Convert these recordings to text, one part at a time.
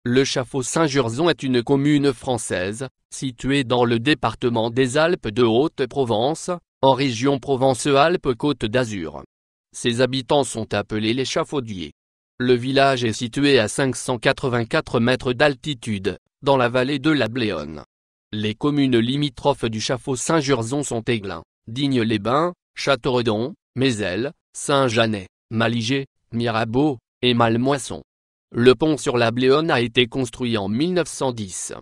Le Chaffaut-Saint-Jurzon est une commune française, située dans le département des Alpes de Haute-Provence, en région Provence-Alpes-Côte d'Azur. Ses habitants sont appelés les Chaffaudiers. Le village est situé à 584 mètres d'altitude, dans la vallée de la Bléone. Les communes limitrophes du Chaffaut-Saint-Jurzon sont Aiglun, Digne-les-Bains, Châteauredon, Mézelles, Saint-Janet, Maligé, Mirabeau et Malmoisson. Le pont sur la Bléone a été construit en 1910.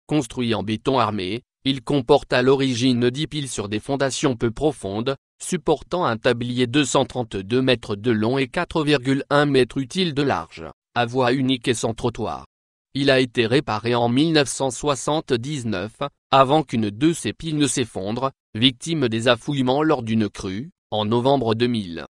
Construit en béton armé, il comporte à l'origine 10 piles sur des fondations peu profondes, supportant un tablier 232 mètres de long et 4,1 mètres utiles de large, à voie unique et sans trottoir. Il a été réparé en 1979, avant qu'une de ces piles ne s'effondre, victime des affouillements lors d'une crue, en novembre 2000.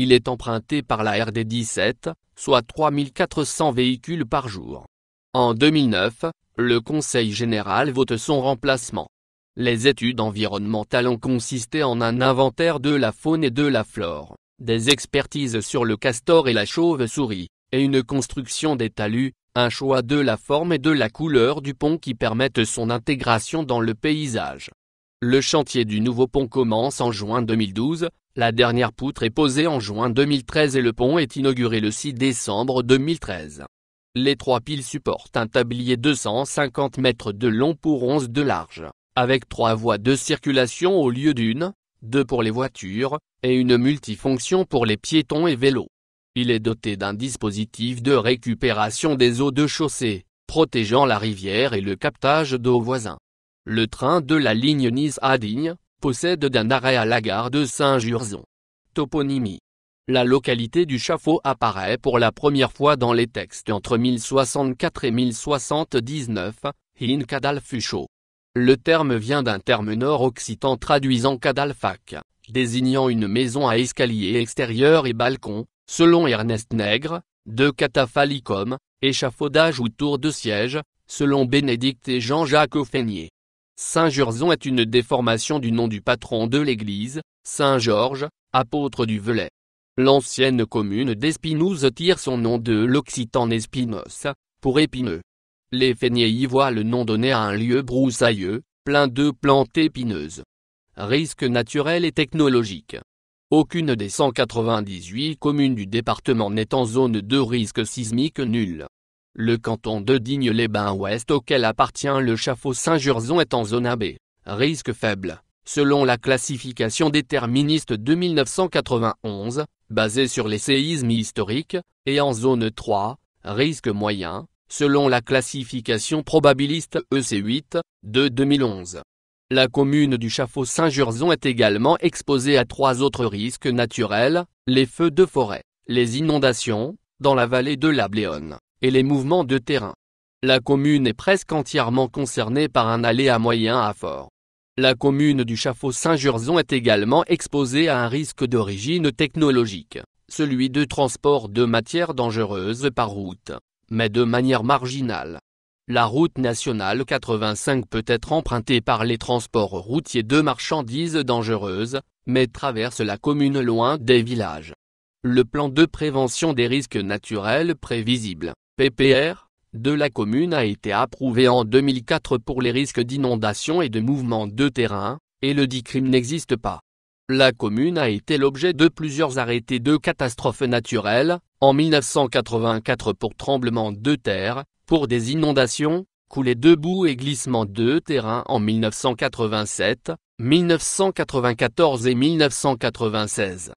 Il est emprunté par la RD 17, soit 3400 véhicules par jour. En 2009, le Conseil général vote son remplacement. Les études environnementales ont consisté en un inventaire de la faune et de la flore, des expertises sur le castor et la chauve-souris, et une construction des talus, un choix de la forme et de la couleur du pont qui permettent son intégration dans le paysage. Le chantier du nouveau pont commence en juin 2012, la dernière poutre est posée en juin 2013 et le pont est inauguré le 6 décembre 2013. Les 3 piles supportent un tablier 250 mètres de long pour 11 de large, avec 3 voies de circulation au lieu d'une, 2 pour les voitures, et une multifonction pour les piétons et vélos. Il est doté d'un dispositif de récupération des eaux de chaussée, protégeant la rivière et le captage d'eau voisin. Le train de la ligne Nice à Digne possède d'un arrêt à la gare de Saint-Jurzon. Toponymie. La localité du Chaffaut apparaît pour la première fois dans les textes entre 1064 et 1079, in Cadalfucho. Le terme vient d'un terme nord-occitan traduisant Cadalfac, désignant une maison à escalier extérieur et balcon, selon Ernest Nègre, de cataphalicum, échafaudage ou tour de siège, selon Bénédicte et Jean-Jacques Offenier. Saint-Jurzon est une déformation du nom du patron de l'église, Saint Georges, apôtre du Velay. L'ancienne commune d'Espinouse tire son nom de l'occitan espinos, pour épineux. Les Féniers y voient le nom donné à un lieu broussailleux, plein de plantes épineuses. Risques naturels et technologiques. Aucune des 198 communes du département n'est en zone de risque sismique nul. Le canton de Digne-les-Bains-Ouest auquel appartient le Chaffaut-Saint-Jurzon est en zone AB, risque faible, selon la classification déterministe de 1991, basée sur les séismes historiques, et en zone 3, risque moyen, selon la classification probabiliste EC8, de 2011. La commune du Chaffaut-Saint-Jurzon est également exposée à 3 autres risques naturels, les feux de forêt, les inondations, dans la vallée de la Bléone, et les mouvements de terrain. La commune est presque entièrement concernée par un aléa moyen à fort. La commune du Chaffaut-Saint-Jurzon est également exposée à un risque d'origine technologique, celui de transport de matières dangereuses par route, mais de manière marginale. La route nationale 85 peut être empruntée par les transports routiers de marchandises dangereuses, mais traverse la commune loin des villages. Le plan de prévention des risques naturels prévisibles, PPR, de la commune a été approuvé en 2004 pour les risques d'inondation et de mouvements de terrain, et le DICRIM n'existe pas. La commune a été l'objet de plusieurs arrêtés de catastrophes naturelles, en 1984 pour tremblements de terre, pour des inondations, coulée de boue et glissement de terrain en 1987, 1994 et 1996.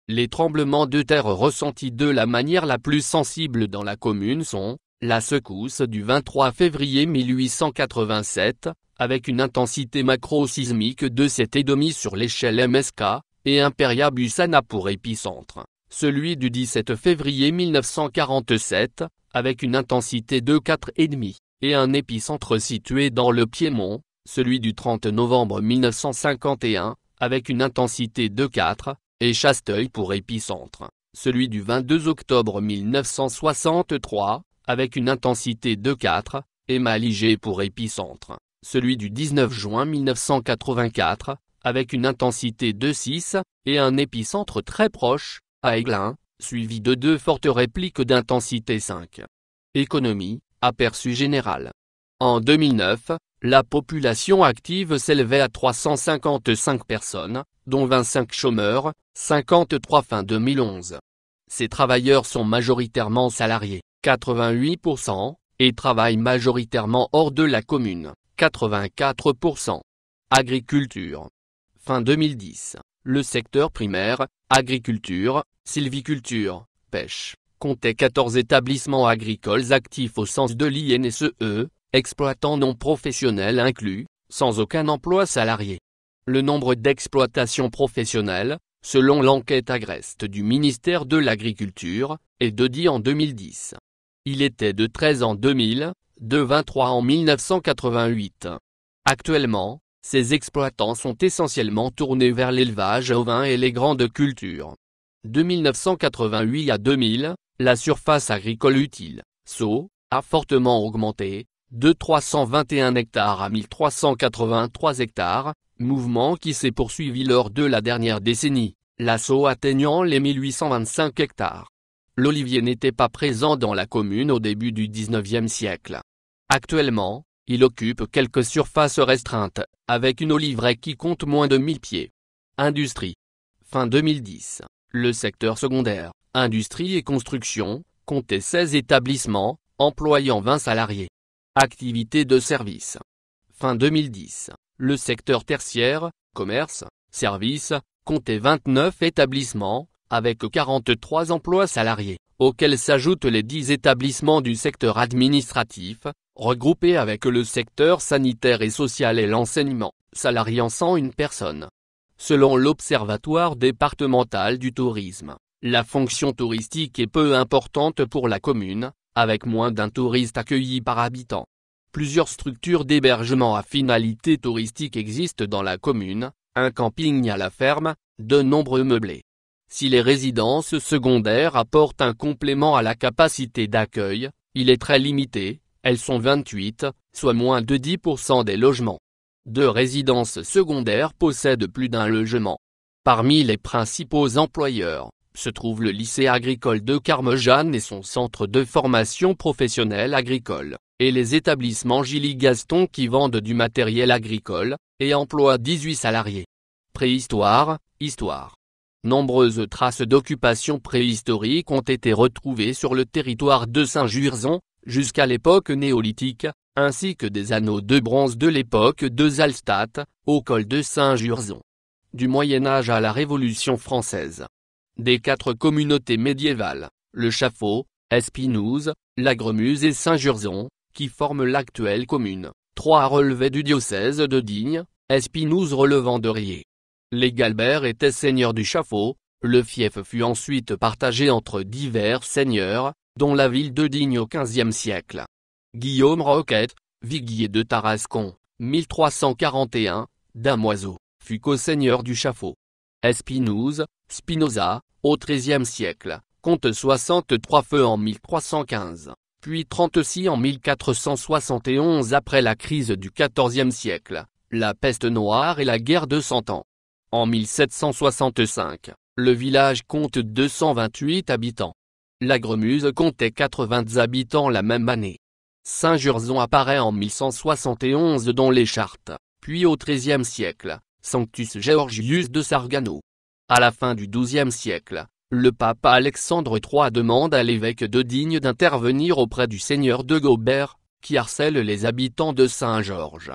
Les tremblements de terre ressentis de la manière la plus sensible dans la commune sont la secousse du 23 février 1887, avec une intensité macro-sismique de 7,5 sur l'échelle MSK, et Impériabus-Ana pour épicentre. Celui du 17 février 1947, avec une intensité de 4,5, et un épicentre situé dans le Piémont, celui du 30 novembre 1951, avec une intensité de 4, et Chasteuil pour épicentre. Celui du 22 octobre 1963, avec une intensité de 4, et Maligé pour épicentre. Celui du 19 juin 1984, avec une intensité de 6, et un épicentre très proche, à Aiglun, suivi de 2 fortes répliques d'intensité 5. Économie, aperçu général. En 2009, la population active s'élevait à 355 personnes, dont 25 chômeurs, 53 fin 2011. Ces travailleurs sont majoritairement salariés, 88%, et travaillent majoritairement hors de la commune, 84%. Agriculture. Fin 2010, le secteur primaire, agriculture, sylviculture, pêche, comptait 14 établissements agricoles actifs au sens de l'INSEE, exploitants non professionnels inclus, sans aucun emploi salarié. Le nombre d'exploitations professionnelles, selon l'enquête Agreste du ministère de l'Agriculture, est de 10 en 2010. Il était de 13 en 2000, de 23 en 1988. Actuellement, ces exploitants sont essentiellement tournés vers l'élevage ovin et les grandes cultures. De 1988 à 2000, la surface agricole utile, SO, a fortement augmenté, de 321 hectares à 1383 hectares, mouvement qui s'est poursuivi lors de la dernière décennie, la SO atteignant les 1825 hectares. L'olivier n'était pas présent dans la commune au début du XIXe siècle. Actuellement, il occupe quelques surfaces restreintes, avec une oliveraie qui compte moins de 1000 pieds. Industrie. Fin 2010, le secteur secondaire, industrie et construction, comptait 16 établissements, employant 20 salariés. Activité de service. Fin 2010, le secteur tertiaire, commerce, services, comptait 29 établissements, avec 43 emplois salariés, auxquels s'ajoutent les 10 établissements du secteur administratif, regroupés avec le secteur sanitaire et social et l'enseignement, salariant 101 personnes. Selon l'Observatoire départemental du tourisme, la fonction touristique est peu importante pour la commune, avec moins d'un touriste accueilli par habitant. Plusieurs structures d'hébergement à finalité touristique existent dans la commune, un camping à la ferme, de nombreux meublés. Si les résidences secondaires apportent un complément à la capacité d'accueil, il est très limité, elles sont 28, soit moins de 10% des logements. 2 résidences secondaires possèdent plus d'un logement. Parmi les principaux employeurs, se trouve le lycée agricole de Carmejane et son centre de formation professionnelle agricole, et les établissements Gilly Gaston qui vendent du matériel agricole, et emploient 18 salariés. Préhistoire, histoire. Nombreuses traces d'occupation préhistorique ont été retrouvées sur le territoire de Saint-Jurzon, jusqu'à l'époque néolithique, ainsi que des anneaux de bronze de l'époque de Zalstadt, au col de Saint-Jurzon. Du Moyen-Âge à la Révolution française. Des 4 communautés médiévales, le Chaffaut, Espinouse, Lagremuse et Saint-Jurzon, qui forment l'actuelle commune, 3 relevaient du diocèse de Digne, Espinouse relevant de Riez. Les Galbert étaient seigneurs du Chaffaut, le fief fut ensuite partagé entre divers seigneurs, dont la ville de Digne au XVe siècle. Guillaume Roquette, viguier de Tarascon, 1341, Damoiseau, fut co-seigneur du Chaffaut. Espinouse, Spinoza, au XIIIe siècle, compte 63 feux en 1315, puis 36 en 1471 après la crise du XIVe siècle, la peste noire et la guerre de Cent Ans. En 1765, le village compte 228 habitants. Lagremuse comptait 80 habitants la même année. Saint-Jurzon apparaît en 1171 dans les chartes, puis au XIIIe siècle, Sanctus Georgius de Sargano. À la fin du XIIe siècle, le pape Alexandre III demande à l'évêque de Digne d'intervenir auprès du seigneur de Gaubert, qui harcèlent les habitants de Saint-Georges.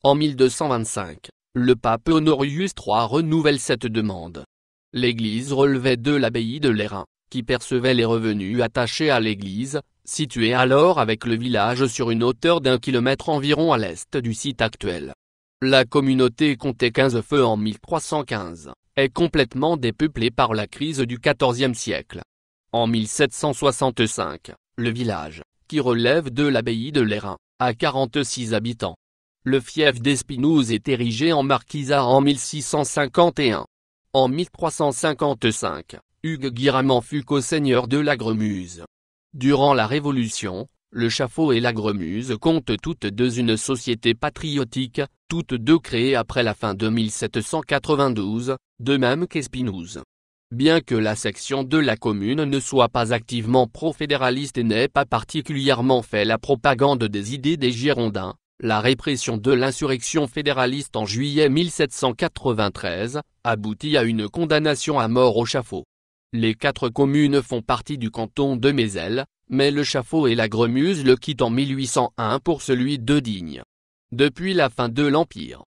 En 1225, le pape Honorius III renouvelle cette demande. L'église relevait de l'abbaye de Lérins, qui percevait les revenus attachés à l'église, située alors avec le village sur une hauteur d'1 kilomètre environ à l'est du site actuel. La communauté comptait 15 feux en 1315, est complètement dépeuplée par la crise du XIVe siècle. En 1765, le village, qui relève de l'abbaye de Lérins, a 46 habitants. Le fief d'Espinouse est érigé en marquisat en 1651. En 1355, Hugues Guiramant fut co-seigneur de l'Agremuse. Durant la Révolution, le Chaffault et l'Agremuse comptent toutes deux une société patriotique, toutes deux créées après la fin de 1792, de même qu'Espinouse. Bien que la section de la commune ne soit pas activement pro-fédéraliste et n'ait pas particulièrement fait la propagande des idées des Girondins, la répression de l'insurrection fédéraliste en juillet 1793 aboutit à une condamnation à mort au Chaffault. Les 4 communes font partie du canton de Mézelles, mais le Chaffault et l'Agremuse le quittent en 1801 pour celui de Digne. Depuis la fin de l'Empire,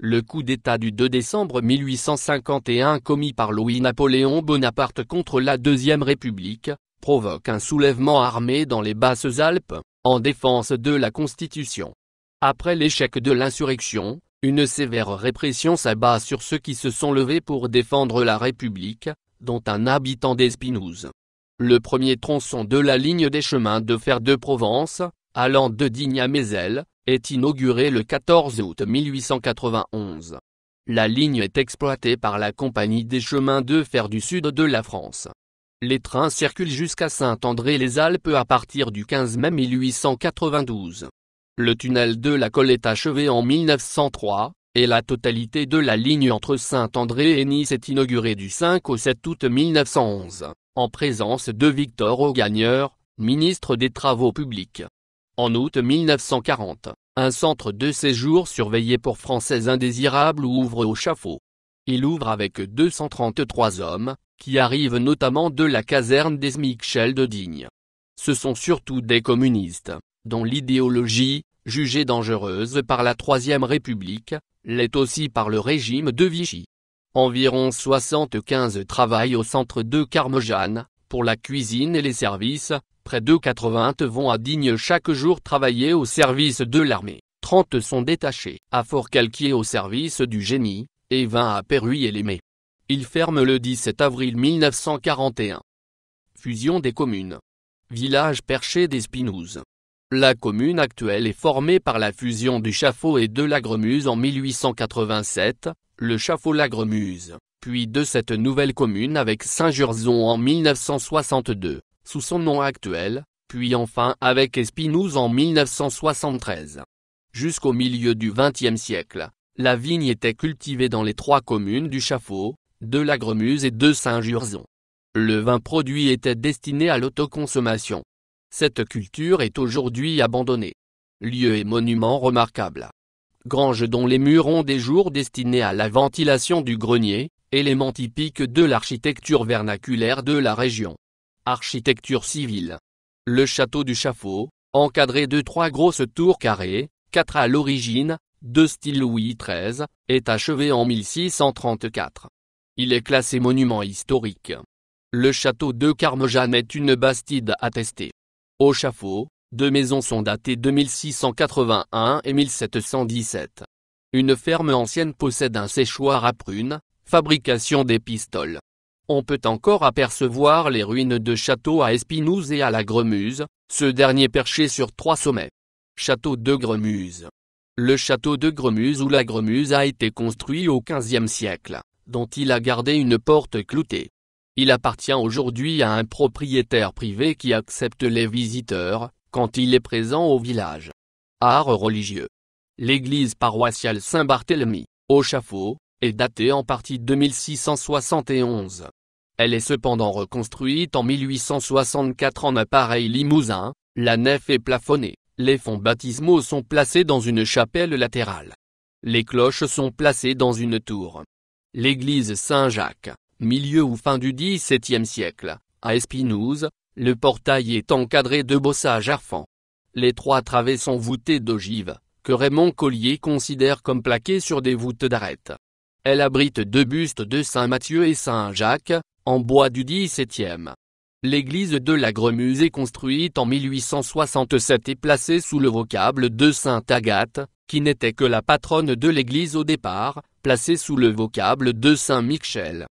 le coup d'État du 2 décembre 1851 commis par Louis-Napoléon Bonaparte contre la Deuxième République, provoque un soulèvement armé dans les Basses-Alpes, en défense de la Constitution. Après l'échec de l'insurrection, une sévère répression s'abat sur ceux qui se sont levés pour défendre la République, dont un habitant d'Espinouse. Le premier tronçon de la ligne des chemins de fer de Provence, allant de Digne à Mézelles, est inauguré le 14 août 1891. La ligne est exploitée par la Compagnie des chemins de fer du sud de la France. Les trains circulent jusqu'à Saint-André-les-Alpes à partir du 15 mai 1892. Le tunnel de la Colle est achevé en 1903, et la totalité de la ligne entre Saint-André et Nice est inaugurée du 5 au 7 août 1911, en présence de Victor Augagneur, ministre des Travaux publics. En août 1940, un centre de séjour surveillé pour Français indésirables ouvre au Chaffault. Il ouvre avec 233 hommes, qui arrivent notamment de la caserne des Michel de Digne. Ce sont surtout des communistes, dont l'idéologie, jugée dangereuse par la Troisième République, l'est aussi par le régime de Vichy. Environ 75 travaillent au centre de Carmejeanne, pour la cuisine et les services, près de 80 vont à Digne chaque jour travailler au service de l'armée, 30 sont détachés à Fort-Calquier au service du génie, et 20 à Péruy et Lémé. Il ferme le 17 avril 1941. Fusion des communes. Village perché d'Espinouse. La commune actuelle est formée par la fusion du Chaffault et de l'Agremuse en 1887, le Chaffault-l'Agremuse, puis de cette nouvelle commune avec Saint-Jurzon en 1962, sous son nom actuel, puis enfin avec Espinouse en 1973. Jusqu'au milieu du XXe siècle, la vigne était cultivée dans les 3 communes du Chaffault, de l'Agremuse et de Saint-Jurzon. Le vin produit était destiné à l'autoconsommation. Cette culture est aujourd'hui abandonnée. Lieu et monument remarquable. Grange dont les murs ont des jours destinés à la ventilation du grenier, élément typique de l'architecture vernaculaire de la région. Architecture civile. Le château du Chaffault, encadré de 3 grosses tours carrées, 4 à l'origine, de style Louis XIII, est achevé en 1634. Il est classé monument historique. Le château de Carmejeanne est une bastide attestée. Au Chaffault, 2 maisons sont datées de 1681 et 1717. Une ferme ancienne possède un séchoir à prunes, fabrication des pistoles. On peut encore apercevoir les ruines de châteaux à Espinouse et à l'Agremuse, ce dernier perché sur 3 sommets. Château de Gremuse. Le château de Gremuse ou l'Agremuse a été construit au XVe siècle, dont il a gardé une porte cloutée. Il appartient aujourd'hui à un propriétaire privé qui accepte les visiteurs, quand il est présent au village. Art religieux. L'église paroissiale Saint-Barthélemy, au Chaffault, est datée en partie de 1671. Elle est cependant reconstruite en 1864 en appareil limousin, la nef est plafonnée, les fonds baptismaux sont placés dans une chapelle latérale. Les cloches sont placées dans une tour. L'église Saint-Jacques, milieu ou fin du XVIIe siècle, à Espinouse, le portail est encadré de bossages arfans. Les 3 travées sont voûtées d'ogives, que Raymond Collier considère comme plaquées sur des voûtes d'arêtes. Elle abrite 2 bustes de Saint Matthieu et Saint Jacques, en bois du XVIIe. L'église de l'Agremuse, construite en 1867 et placée sous le vocable de Sainte Agathe, qui n'était que la patronne de l'église au départ, placée sous le vocable de Saint Michel.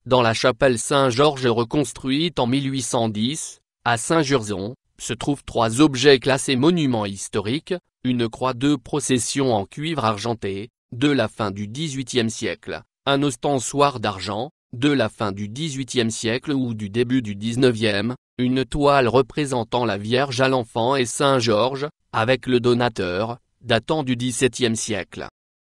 Dans la chapelle Saint-Georges reconstruite en 1810, à Saint-Jurzon, se trouvent 3 objets classés monuments historiques, une croix de procession en cuivre argenté, de la fin du XVIIIe siècle, un ostensoir d'argent, de la fin du XVIIIe siècle ou du début du XIXe, une toile représentant la Vierge à l'Enfant et Saint Georges, avec le donateur, datant du XVIIe siècle.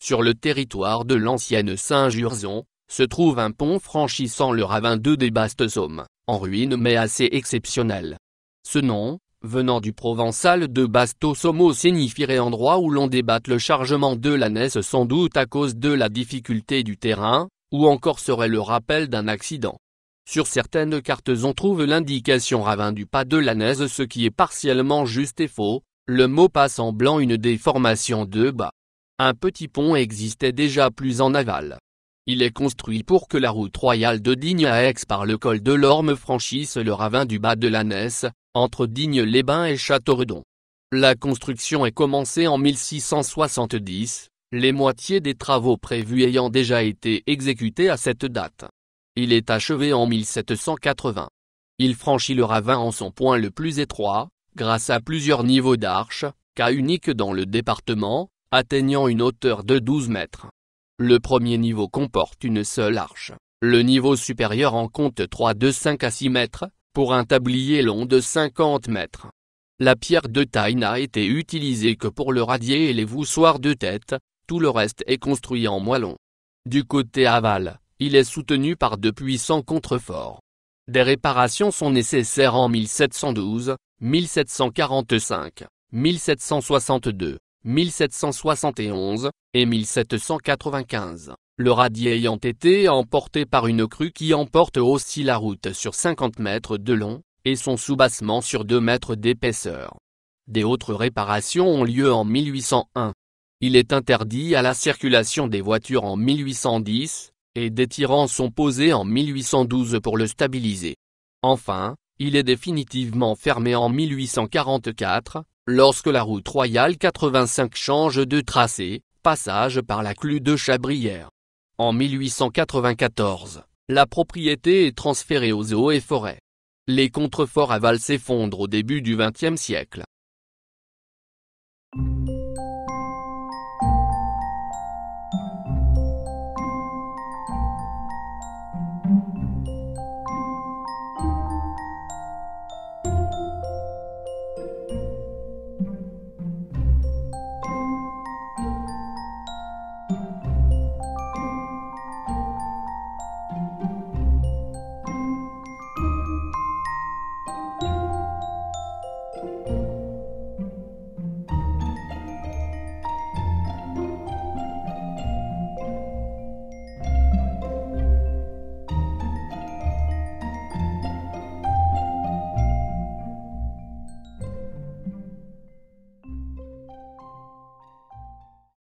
Sur le territoire de l'ancienne Saint-Jurzon, se trouve un pont franchissant le ravin des Bastes-Sommes, en ruine mais assez exceptionnel. Ce nom, venant du provençal de Basto-Sommo, signifierait endroit où l'on débatte le chargement de l'ânesse, sans doute à cause de la difficulté du terrain, ou encore serait le rappel d'un accident. Sur certaines cartes on trouve l'indication ravin du pas de l'ânesse, ce qui est partiellement juste et faux, le mot passe en blanc une déformation de bas. Un petit pont existait déjà plus en aval. Il est construit pour que la route royale de Digne à Aix par le col de l'Orme franchisse le ravin du bas de l'ânesse, entre Digne-les-Bains et Châteauredon. La construction est commencée en 1670, les moitiés des travaux prévus ayant déjà été exécutés à cette date. Il est achevé en 1780. Il franchit le ravin en son point le plus étroit, grâce à plusieurs niveaux d'arches, cas unique dans le département, atteignant une hauteur de 12 mètres. Le premier niveau comporte une seule arche. Le niveau supérieur en compte 3 de 5 à 6 mètres, pour un tablier long de 50 mètres. La pierre de taille n'a été utilisée que pour le radier et les voussoirs de tête, tout le reste est construit en moellon. Du côté aval, il est soutenu par 2 puissants contreforts. Des réparations sont nécessaires en 1712, 1745, 1762, 1771, et 1795, le radier ayant été emporté par une crue qui emporte aussi la route sur 50 mètres de long, et son soubassement sur 2 mètres d'épaisseur. Des autres réparations ont lieu en 1801. Il est interdit à la circulation des voitures en 1810, et des tirants sont posés en 1812 pour le stabiliser. Enfin, il est définitivement fermé en 1844, lorsque la route royale 85 change de tracé, passage par la clue de Chabrières. En 1894, la propriété est transférée aux Eaux et Forêts. Les contreforts aval s'effondrent au début du XXe siècle.